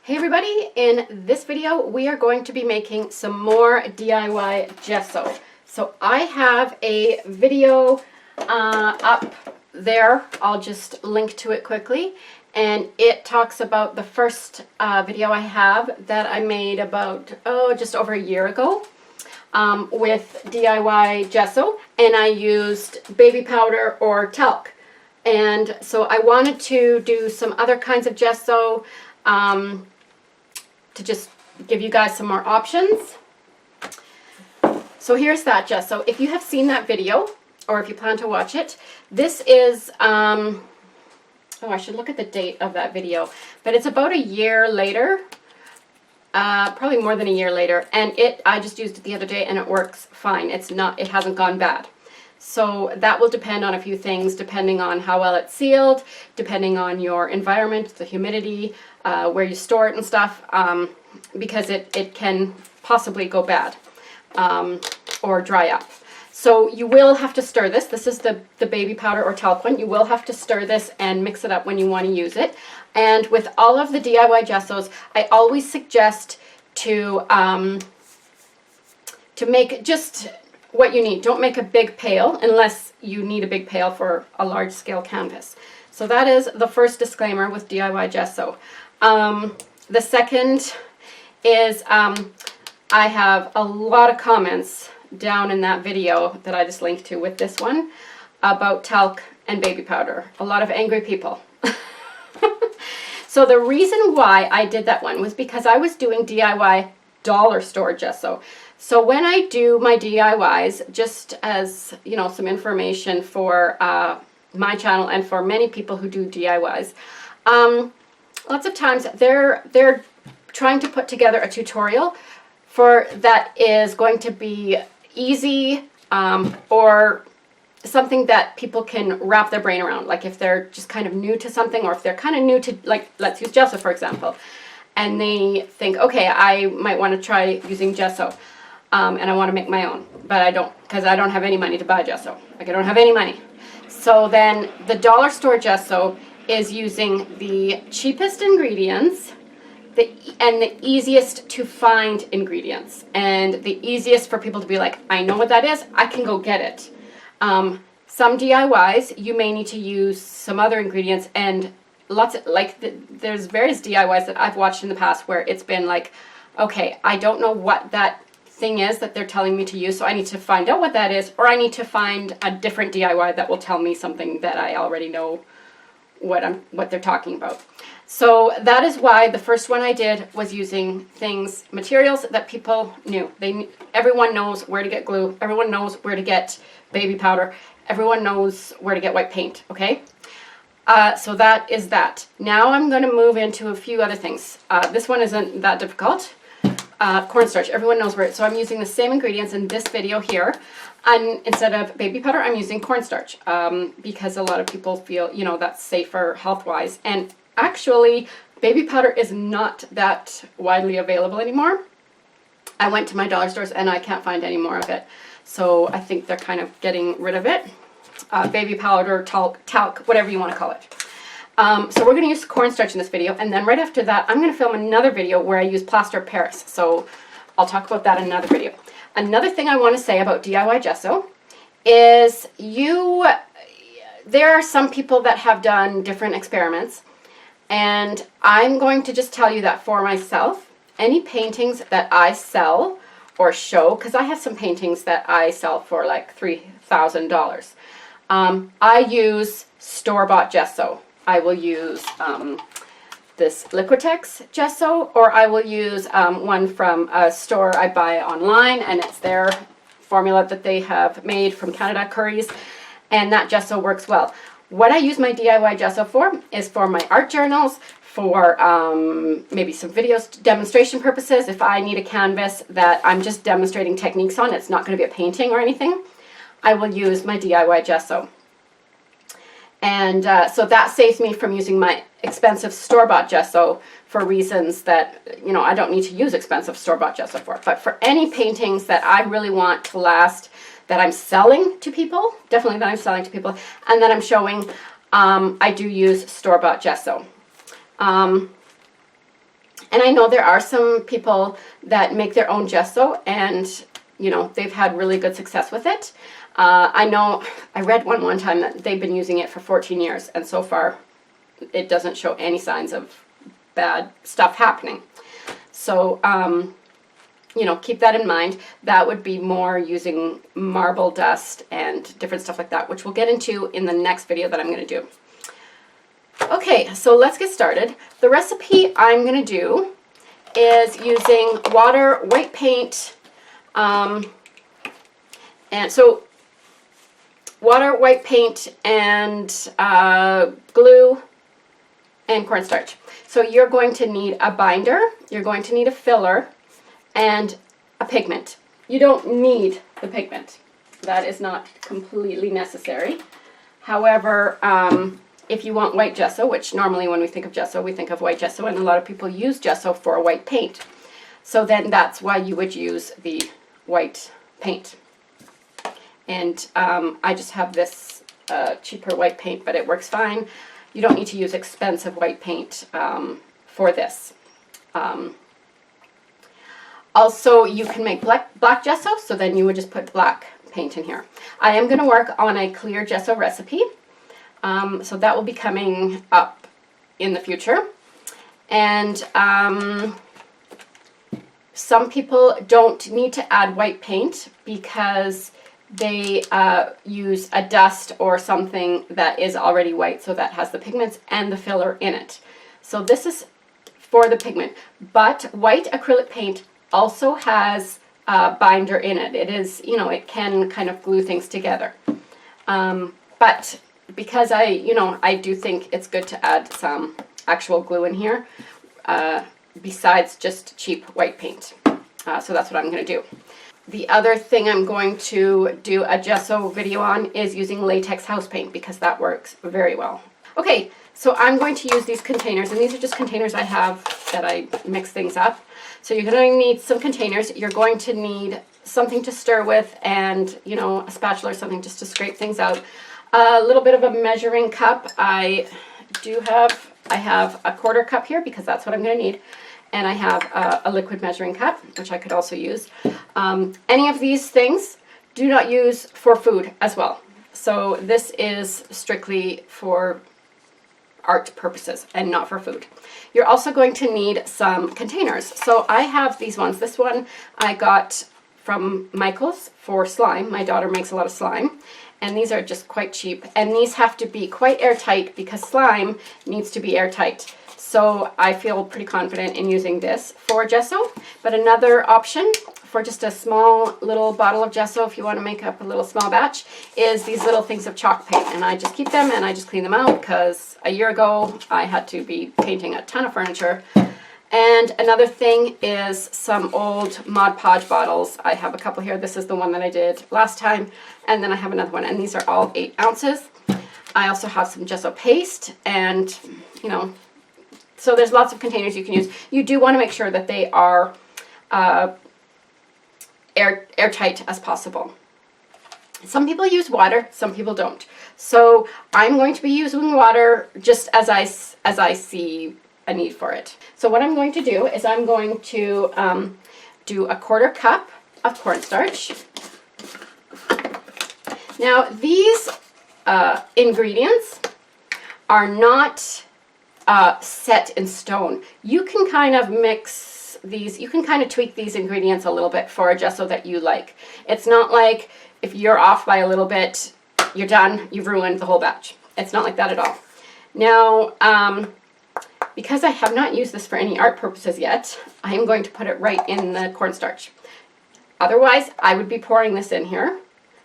Hey everybody, in this video we are going to be making some more DIY gesso. So I have a video up there, I'll just link to it quickly, and it talks about the first video I have that I made about, just over a year ago with DIY gesso, and I used baby powder or talc. And so I wanted to do some other kinds of gesso to just give you guys some more options. So here's that gesso. If you have seen that video, or if you plan to watch it, this is, oh, I should look at the date of that video, but it's about a year later, probably more than a year later, and I just used it the other day and it works fine. It hasn't gone bad. So that will depend on a few things, depending on how well it's sealed, depending on your environment, the humidity, where you store it and stuff, because it can possibly go bad or dry up. So you will have to stir this. This is the baby powder or talc one. You will have to stir this and mix it up when you want to use it. And with all of the DIY gessos, I always suggest to make just what you need. Don't make a big pail unless you need a big pail for a large scale canvas. So that is the first disclaimer with DIY gesso. The second is I have a lot of comments down in that video that I just linked to with this one about talc and baby powder. A lot of angry people. So the reason why I did that one was because I was doing DIY dollar store gesso. So when I do my DIYs, just as, you know, some information for my channel and for many people who do DIYs, lots of times they're trying to put together a tutorial that is going to be easy or something that people can wrap their brain around. Like if they're just kind of new to something, or if they're kind of new to, like, let's use gesso for example, and they think, okay, I might want to try using gesso. And I want to make my own, but I don't, because I don't have any money to buy gesso. Like I don't have any money. So then the dollar store gesso is using the cheapest ingredients and the easiest to find ingredients, and the easiest for people to be like, I know what that is, I can go get it. Some DIYs, you may need to use some other ingredients, and there's various DIYs that I've watched in the past where it's been like, okay, I don't know what that thing is that they're telling me to use, so I need to find out what that is, or I need to find a different DIY that will tell me something that I already know what they're talking about. So that is why the first one I did was using materials that people knew. Everyone knows where to get glue, everyone knows where to get baby powder, everyone knows where to get white paint, okay? So that is that. Now I'm going to move into a few other things. This one isn't that difficult. Cornstarch, everyone knows where so I'm using the same ingredients in this video here, and instead of baby powder I'm using cornstarch, because a lot of people feel, you know, that's safer health-wise, and actually baby powder is not that widely available anymore. I went to my dollar stores and I can't find any more of it, so I think they're kind of getting rid of it. Baby powder, talc, whatever you want to call it. So we're going to use cornstarch in this video, and then right after that I'm going to film another video where I use plaster of Paris, so I'll talk about that in another video. Another thing I want to say about DIY gesso is there are some people that have done different experiments, and I'm going to just tell you that for myself, any paintings that I sell or show, because I have some paintings that I sell for like $3,000, I use store-bought gesso. I will use this Liquitex gesso, or I will use one from a store I buy online, and it's their formula that they have made from Canada, Curry's, and that gesso works well. What I use my DIY gesso for is for my art journals, for maybe some videos, demonstration purposes. If I need a canvas that I'm just demonstrating techniques on, it's not going to be a painting or anything, I will use my DIY gesso. And so that saves me from using my expensive store-bought gesso for reasons that, you know, I don't need to use expensive store-bought gesso for. But for any paintings that I really want to last, that I'm selling to people, definitely that I'm selling to people, and that I'm showing, I do use store-bought gesso. And I know there are some people that make their own gesso, and you know, they've had really good success with it. I know I read one time that they've been using it for 14 years, and so far it doesn't show any signs of bad stuff happening. So you know, keep that in mind. That would be more using marble dust and different stuff like that, which we'll get into in the next video that I'm going to do. Okay, so let's get started. The recipe I'm going to do is using water, white paint, and so water, white paint, and glue, and cornstarch. So you're going to need a binder, you're going to need a filler, and a pigment. You don't need the pigment. That is not completely necessary. However, if you want white gesso, which normally when we think of gesso, we think of white gesso, and a lot of people use gesso for white paint. So then that's why you would use the white paint. And I just have this cheaper white paint, but it works fine. You don't need to use expensive white paint for this. Also, you can make black gesso, so then you would just put black paint in here. I am going to work on a clear gesso recipe, so that will be coming up in the future. And some people don't need to add white paint because they use a dust or something that is already white, so that has the pigments and the filler in it. So this is for the pigment, but white acrylic paint also has a binder in it. It is, you know, it can kind of glue things together. But because I do think it's good to add some actual glue in here, besides just cheap white paint. So that's what I'm going to do. The other thing I'm going to do a gesso video on is using latex house paint, because that works very well. Okay, so I'm going to use these containers, and these are just containers I have that I mix things up. So you're going to need some containers. You're going to need something to stir with, and, you know, a spatula or something just to scrape things out. A little bit of a measuring cup. I have a quarter cup here because that's what I'm going to need. And I have a liquid measuring cup, which I could also use. Any of these things do not use for food as well. So this is strictly for art purposes and not for food. You're also going to need some containers. So I have these ones. This one I got from Michael's for slime. My daughter makes a lot of slime, and these are just quite cheap. And these have to be quite airtight because slime needs to be airtight. So I feel pretty confident in using this for gesso. But another option for just a small little bottle of gesso, if you want to make up a little small batch, is these little things of chalk paint. And I just keep them and I just clean them out because a year ago I had to be painting a ton of furniture. And another thing is some old Mod Podge bottles. I have a couple here. This is the one that I did last time. And then I have another one, and these are all 8 ounces. I also have some gesso paste, and, you know, so there's lots of containers you can use. You do want to make sure that they are airtight as possible. Some people use water, some people don't. So I'm going to be using water just as I see a need for it. So what I'm going to do is I'm going to do a quarter cup of cornstarch. Now these ingredients are not set in stone. You can kind of mix these, you can kind of tweak these ingredients a little bit for a gesso that you like. It's not like if you're off by a little bit, you're done, you've ruined the whole batch. It's not like that at all. Now, because I have not used this for any art purposes yet, I am going to put it right in the cornstarch. Otherwise, I would be pouring this in here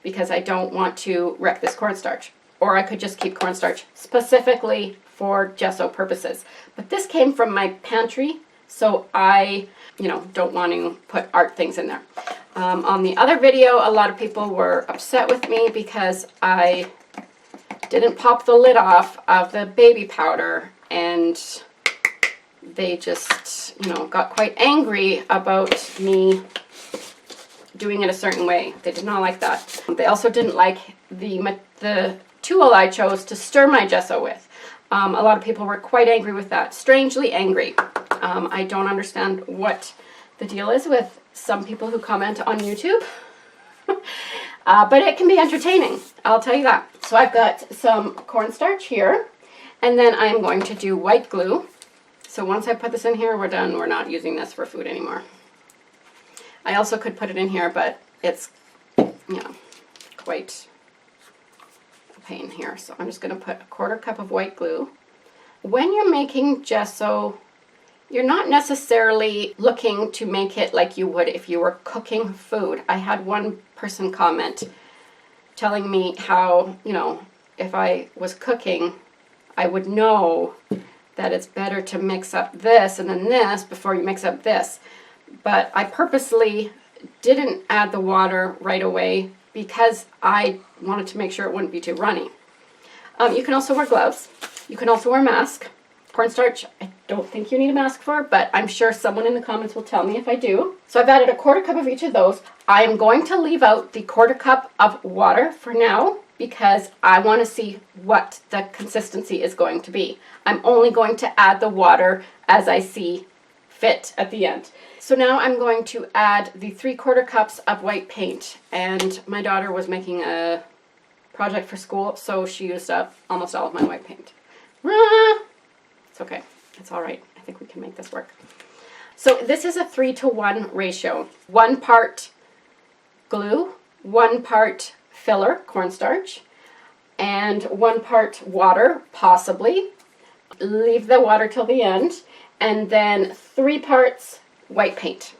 because I don't want to wreck this cornstarch. Or I could just keep cornstarch specifically for gesso purposes. But this came from my pantry, so I, don't want to put art things in there. On the other video, a lot of people were upset with me because I didn't pop the lid off of the baby powder, and they just, got quite angry about me doing it a certain way. They did not like that. They also didn't like the tool I chose to stir my gesso with. A lot of people were quite angry with that, strangely angry. I don't understand what the deal is with some people who comment on YouTube. But it can be entertaining, I'll tell you that. So I've got some cornstarch here, and then I'm going to do white glue. So once I put this in here, we're done. We're not using this for food anymore. I also could put it in here, but it's, you know, quite a pain here. So I'm just going to put a 1/4 cup of white glue. When you're making gesso, you're not necessarily looking to make it like you would if you were cooking food. I had one person comment telling me how, you know, if I was cooking, I would know that it's better to mix up this and then this before you mix up this. But I purposely didn't add the water right away because I wanted to make sure it wouldn't be too runny. You can also wear gloves. You can also wear a mask. Cornstarch, I don't think you need a mask for, but I'm sure someone in the comments will tell me if I do. So I've added a 1/4 cup of each of those. I am going to leave out the 1/4 cup of water for now because I want to see what the consistency is going to be. I'm only going to add the water as I see fit at the end. So now I'm going to add the 3/4 cups of white paint, and my daughter was making a project for school, so she used up almost all of my white paint. It's okay. It's all right. I think we can make this work. So this is a 3-to-1 ratio. 1 part glue, 1 part filler, cornstarch, and 1 part water, possibly. Leave the water till the end, and then 3 parts white paint.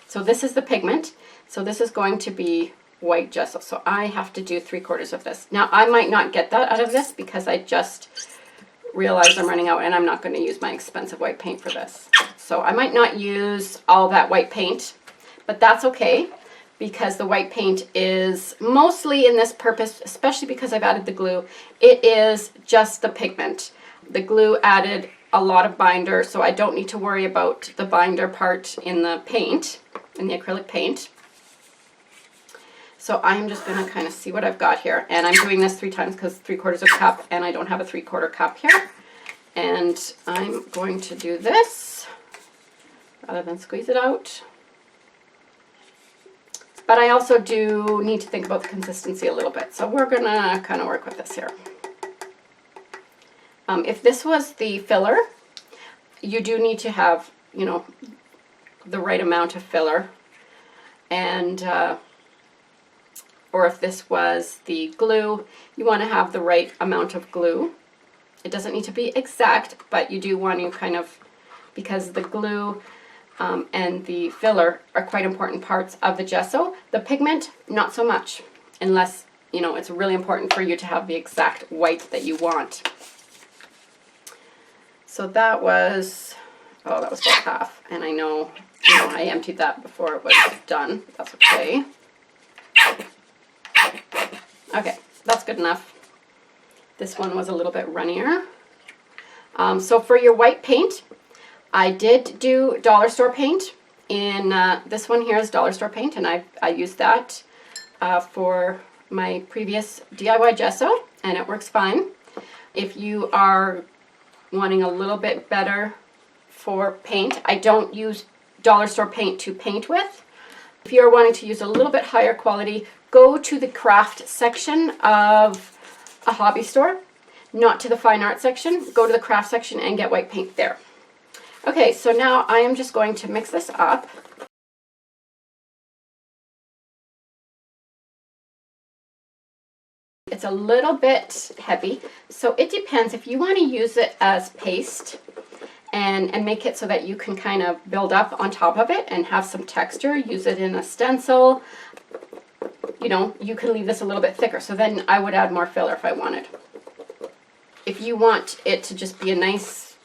So this is the pigment. So this is going to be white gesso. So I have to do 3/4 of this. Now I might not get that out of this because I just realized I'm running out and I'm not going to use my expensive white paint for this. So I might not use all that white paint, but that's okay because the white paint is mostly in this purpose, especially because I've added the glue. It is just the pigment. The glue added a lot of binder, so I don't need to worry about the binder part in the paint, in the acrylic paint. So I'm just going to kind of see what I've got here. And I'm doing this 3 times because 3/4 a cup, and I don't have a 3/4 cup here. And I'm going to do this rather than squeeze it out. But I also do need to think about the consistency a little bit. So we're going to kind of work with this here. If this was the filler, you do need to have, you know, the right amount of filler. And or if this was the glue, you want to have the right amount of glue. It doesn't need to be exact, but you do want to kind of, because the glue and the filler are quite important parts of the gesso. The pigment, not so much, unless, you know, it's really important for you to have the exact white that you want. So that was, oh, that was about half, and I know, you know, I emptied that before it was done. That's okay. Okay, that's good enough. This one was a little bit runnier. So for your white paint, I did do Dollarstore paint. In this one here is Dollarstore paint, and I used that for my previous DIY gesso, and it works fine. If you are wanting a little bit better for paint, I don't use Dollarstore paint to paint with. If you're wanting to use a little bit higher quality, go to the craft section of a hobby store, not to the fine art section. Go to the craft section and get white paint there. Okay, so now I am just going to mix this up. It's a little bit heavy, so it depends. If you want to use it as paste and make it so that you can kind of build up on top of it and have some texture, use it in a stencil. You know, you can leave this a little bit thicker, so then I would add more filler if I wanted. If you want it to just be a nice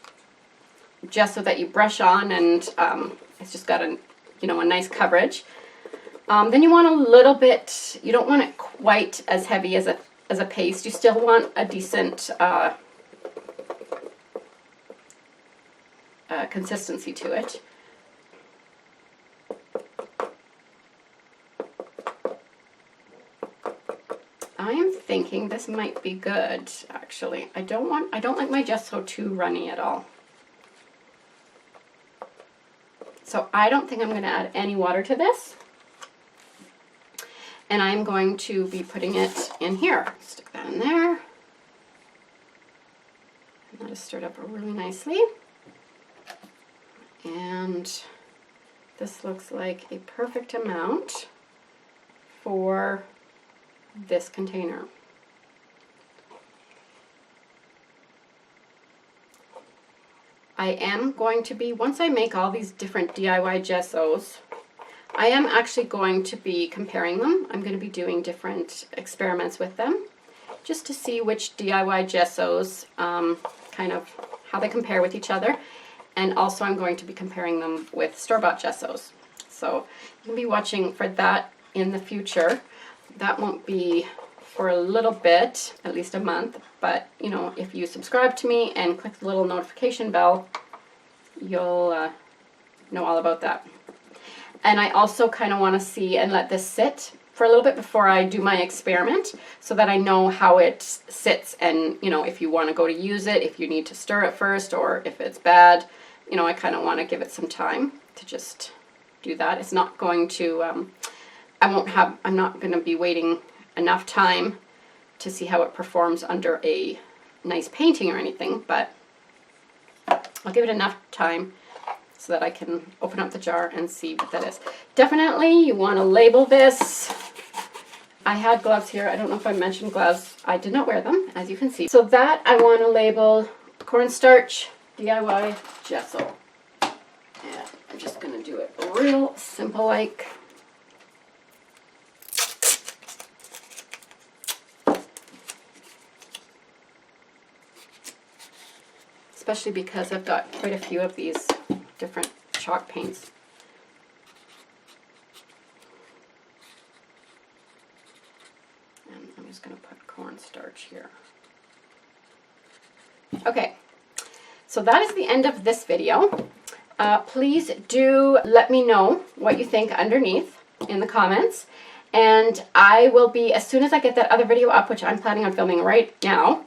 gesso that you brush on and it's just got a, you know, a nice coverage, then you want a little bit, you don't want it quite as heavy as a paste. You still want a decent consistency to it. I am thinking this might be good, actually. I don't like my gesso too runny at all. So I don't think I'm going to add any water to this. And I'm going to be putting it in here. Stick that in there. And that is stirred up really nicely. And this looks like a perfect amount for this container. I am going to be, once I make all these different DIY gessos, I am actually going to be comparing them. I'm going to be doing different experiments with them just to see which DIY gessos, kind of how they compare with each other. And also I'm going to be comparing them with store-bought gessos. So you can be watching for that in the future. That won't be for a little bit, at least a month, but you know, if you subscribe to me and click the little notification bell, you'll know all about that. And I also kind of want to see and let this sit for a little bit before I do my experiment, so that I know how it sits, and you know, if you want to go to use it, if you need to stir it first, or if it's bad, you know, I kind of want to give it some time to just do that. It's not going to, I'm not going to be waiting enough time to see how it performs under a nice painting or anything, but I'll give it enough time so that I can open up the jar and see what that is. Definitely you want to label this. I had gloves here. I don't know if I mentioned gloves. I did not wear them, as you can see. So that I want to label Cornstarch DIY Gesso. And I'm just going to do it real simple like. Especially because I've got quite a few of these different chalk paints. And I'm just going to put cornstarch here. Okay, so that is the end of this video. Please do let me know what you think underneath in the comments. And I will be, as soon as I get that other video up, which I'm planning on filming right now,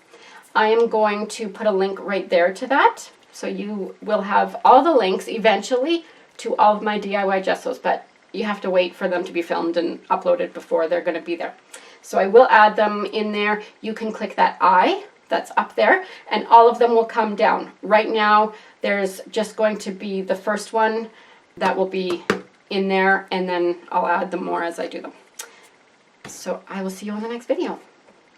I am going to put a link right there to that. So you will have all the links eventually to all of my DIY gessos, but you have to wait for them to be filmed and uploaded before they're going to be there. So I will add them in there. You can click that I that's up there, and all of them will come down. Right now, there's just going to be the first one that will be in there, and then I'll add them more as I do them. So I will see you on the next video.